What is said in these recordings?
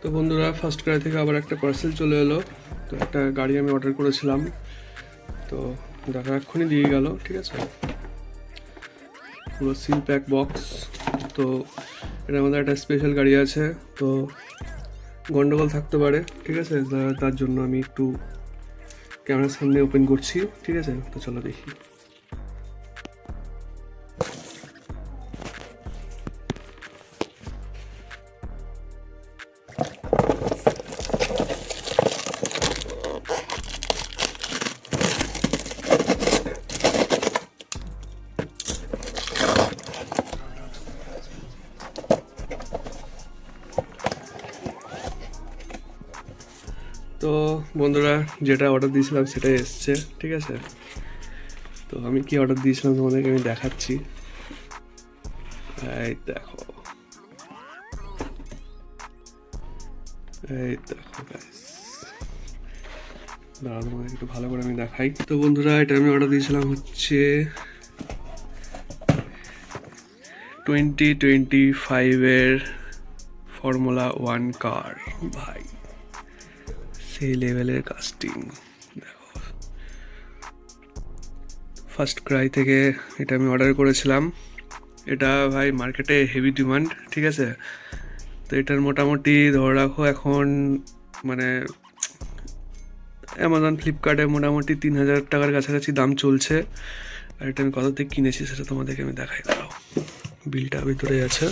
তো বন্ধুরা, first Cry থেকে আবার একটা পার্সেল চলে এলো। তো একটা গাড়ি আমি অর্ডার করেছিলাম, তো দেখা এক্ষুনি দিয়ে গেল। ঠিক আছে, পুরো সিল প্যাক বক্স। তো এটার মধ্যে একটা স্পেশাল গাড়ি আছে, তো গন্ডগোল থাকতে পারে। ঠিক আছে, তার জন্য আমি একটু ক্যামেরার সামনে ওপেন করছি। ঠিক আছে, তো চলো দেখি। তো বন্ধুরা, যেটা অর্ডার দিয়েছিলাম সেটাই এসছে। ঠিক আছে, তো আমি কি অর্ডার দিয়েছিলাম তোমাদেরকে আমি দেখাচ্ছি। এই দেখো, এই দেখো গাইস, দাঁড়াও তোমাদের একটু ভালো করে আমি দেখাই। তো বন্ধুরা, এটা আমি অর্ডার দিয়েছিলাম হচ্ছে 2025-এর ফর্মুলা 1 কার। ভাই, সেই লেভেলের কাস্টিং দেখো। ফার্স্ট ক্রাই থেকে এটা আমি অর্ডার করেছিলাম। এটা ভাই মার্কেটে হেভি ডিমান্ড। ঠিক আছে, তো এটার মোটামুটি ধরে রাখো এখন মানে অ্যামাজন ফ্লিপকার্টে মোটামুটি 3,000 টাকার কাছাকাছি দাম চলছে। আর এটা আমি কত থেকে কিনেছি সেটা তোমাদেরকে আমি দেখাই। দাঁড়াও, বিলটা ভিতরে আছে,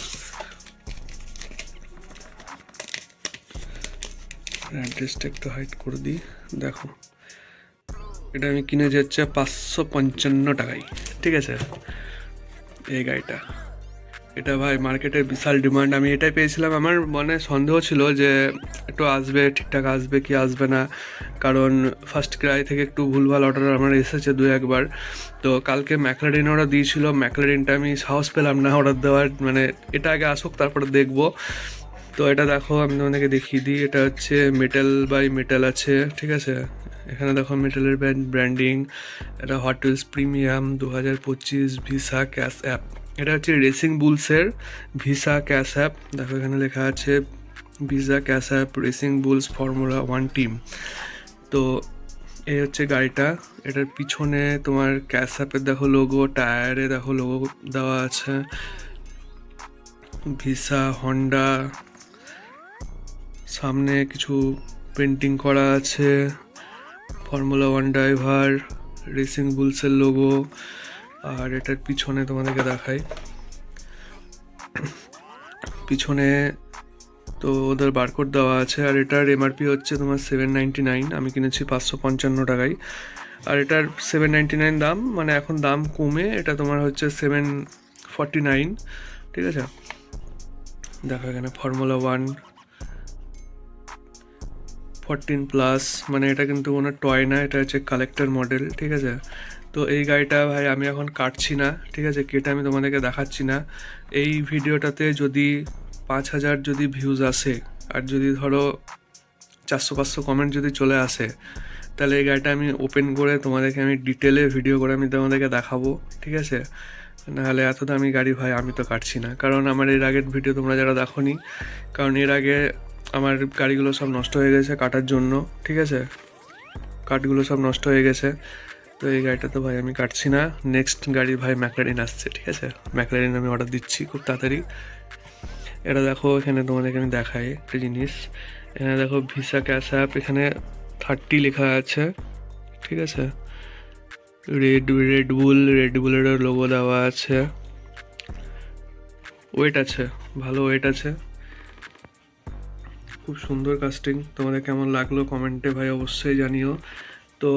অ্যাড্রেসটা একটু হাইড করে দিই। দেখো, এটা আমি কিনেছি হচ্ছে 555 টাকায়। ঠিক আছে, এই গাড়িটা, এটা ভাই মার্কেটের বিশাল ডিমান্ড। আমি এটাই পেয়েছিলাম। আমার মনে সন্দেহ ছিল যে একটু আসবে, ঠিকঠাক আসবে কি আসবে না, কারণ ফার্স্ট ক্রাই থেকে একটু ভুলভাল অর্ডার আমার এসেছে দু একবার। তো কালকে ম্যাকলারিন অর্ডার দিয়েছিল, ম্যাকলারিনটা আমি সাহস পেলাম না অর্ডার দেওয়ার, মানে এটা আগে আসুক তারপরে দেখবো। তো এটা দেখো, আমি তোমাদেরকে দেখিয়ে দিই। এটা হচ্ছে মেটাল বাই মেটাল আছে। ঠিক আছে, এখানে দেখো মেটালের ব্র্যান্ডিং। এটা Hot Wheels premium 2025 Visa Cash App. এটা হচ্ছে রেসিং বুলসের ভিসা ক্যাশ অ্যাপ। দেখো এখানে লেখা আছে Visa Cash App Racing Bulls Formula 1 team. তো এই হচ্ছে গাড়িটা। এটার পিছনে তোমার ক্যাশ অ্যাপের দেখো লোগো, টায়ারে দেখো লোগো দেওয়া আছে, ভিসা হন্ডা, সামনে কিছু পেন্টিং করা আছে, ফর্মুলা 1 ড্রাইভার, রেসিং বুলসের লোগো। আর এটার পিছনে তোমাদেরকে দেখাই, পিছনে তো ওদের বারকোড দেওয়া আছে। আর এটার এমআরপি হচ্ছে তোমার 799, আমি কিনেছি 555 টাকায়। আর এটার 799 দাম, মানে এখন দাম কমে এটা তোমার হচ্ছে 749। ঠিক আছে, দেখো এখানে ফর্মুলা 1 14+, মানে এটা কিন্তু কোনো টয় না, এটা হচ্ছে কালেক্টর মডেল। ঠিক আছে, তো এই গাড়িটা ভাই আমি এখন কাটছি না। ঠিক আছে, কেটে আমি তোমাদেরকে দেখাচ্ছি না। এই ভিডিওটাতে যদি 5,000 যদি ভিউজ আসে, আর যদি ধরো 400-500 কমেন্ট যদি চলে আসে, তাহলে এই গাড়িটা আমি ওপেন করে তোমাদেরকে আমি ডিটেলে ভিডিও করে আমি তোমাদেরকে দেখাবো। ঠিক আছে, নাহলে এত দামি গাড়ি ভাই আমি তো কাটছি না, কারণ আমার এর আগের ভিডিও তোমরা যারা দেখোনি, কারণ এর আগে আমার গাড়িগুলো সব নষ্ট হয়ে গেছে কাটার জন্য। ঠিক আছে, কাঠগুলো সব নষ্ট হয়ে গেছে। তো এই গাড়িটা তো ভাই আমি কাটছি না। নেক্সট গাড়ি ভাই ম্যাকলারিন আসছে। ঠিক আছে, ম্যাকলারিন আমি অর্ডার দিচ্ছি খুব তাড়াতাড়ি। এটা দেখো, এখানে তোমাদেরকে আমি দেখাই একটা জিনিস। এখানে দেখো ভিসা ক্যাশ অ্যাপ, এখানে 30 লেখা আছে। ঠিক আছে, রেড বুলের লোগো দেওয়া আছে, ওয়েট আছে, ভালো ওয়েট আছে, খুব সুন্দর কাস্টিং। তোমাদের কেমন লাগলো কমেন্টে ভাই অবশ্যই জানিও। তো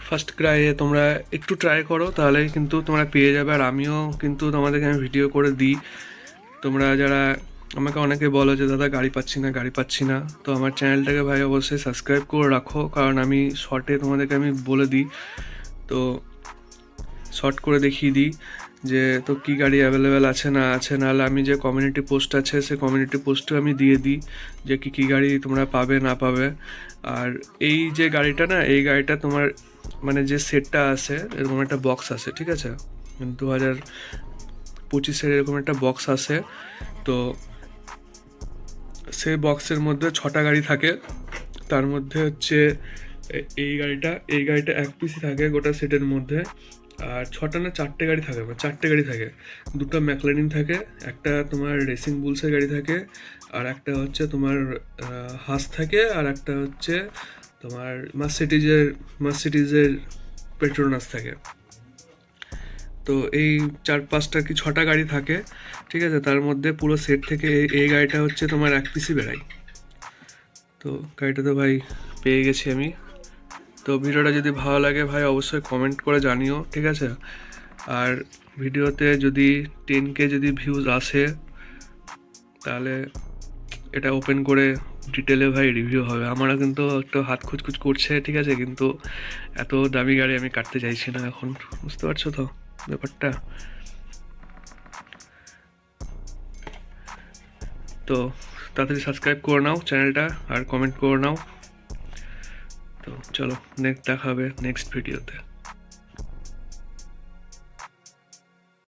ফার্স্ট ক্রাইয়ে তোমরা একটু ট্রাই করো, তাহলে কিন্তু তোমরা পেয়ে যাবে। আর আমিও কিন্তু তোমাদেরকে আমি ভিডিও করে দিই। তোমরা যারা আমাকে অনেকে বলো যে দাদা গাড়ি পাচ্ছি না, গাড়ি পাচ্ছি না, তো আমার চ্যানেলটাকে ভাই অবশ্যই সাবস্ক্রাইব করে রাখো, কারণ আমি শর্টে তোমাদেরকে আমি বলে দিই। তো শর্ট করে দেখিয়ে দিই যে তো কী গাড়ি অ্যাভেলেবেল আছে না আছে, নাহলে আমি যে কমিউনিটি পোস্ট আছে সেই কমিউনিটি পোস্টও আমি দিয়ে দিই যে কী গাড়ি তোমরা পাবে না পাবে। আর এই যে গাড়িটা না, এই গাড়িটা তোমার মানে যে সেটটা আছে এরকম একটা বক্স আছে। ঠিক আছে, 2025-এর এরকম একটা বক্স আছে। তো সে বক্সের মধ্যে 6টা গাড়ি থাকে। তার মধ্যে হচ্ছে এই গাড়িটা এক পিসই থাকে গোটা সেটের মধ্যে। আর 6টা না 4টে গাড়ি থাকে, 4টে গাড়ি থাকে। 2টো ম্যাকলারিন থাকে, একটা তোমার রেসিং বুলসের গাড়ি থাকে, আর একটা হচ্ছে তোমার হাস থাকে, আর একটা হচ্ছে তোমার মার্সিডিজের পেট্রোনাস থাকে। তো এই 4-5টা কি 6টা গাড়ি থাকে, ঠিক আছে। তার মধ্যে পুরো সেট থেকে এই গাড়িটা হচ্ছে তোমার এক পিসই বেরাই। তো গাড়িটা তো ভাই পেয়ে গেছি আমি। তো ভিডিওটা যদি ভালো লাগে ভাই অবশ্যই কমেন্ট করে জানিও, ঠিক আছে। আর ভিডিওতে যদি 10K যদি ভিউজ আসে তাহলে এটা ওপেন করে ডিটেলে ভাই রিভিউ হবে। আমারও কিন্তু একটু হাত খুচখুচ করছে, ঠিক আছে, কিন্তু এত দামি গাড়ি আমি কাটতে চাইছি না এখন, বুঝতে পারছো তো ব্যাপারটা। তো তাড়াতাড়ি সাবস্ক্রাইব করে নাও চ্যানেলটা, আর কমেন্ট করে নাও। তো চলো, দেখা হবে নেক্সট ভিডিওতে।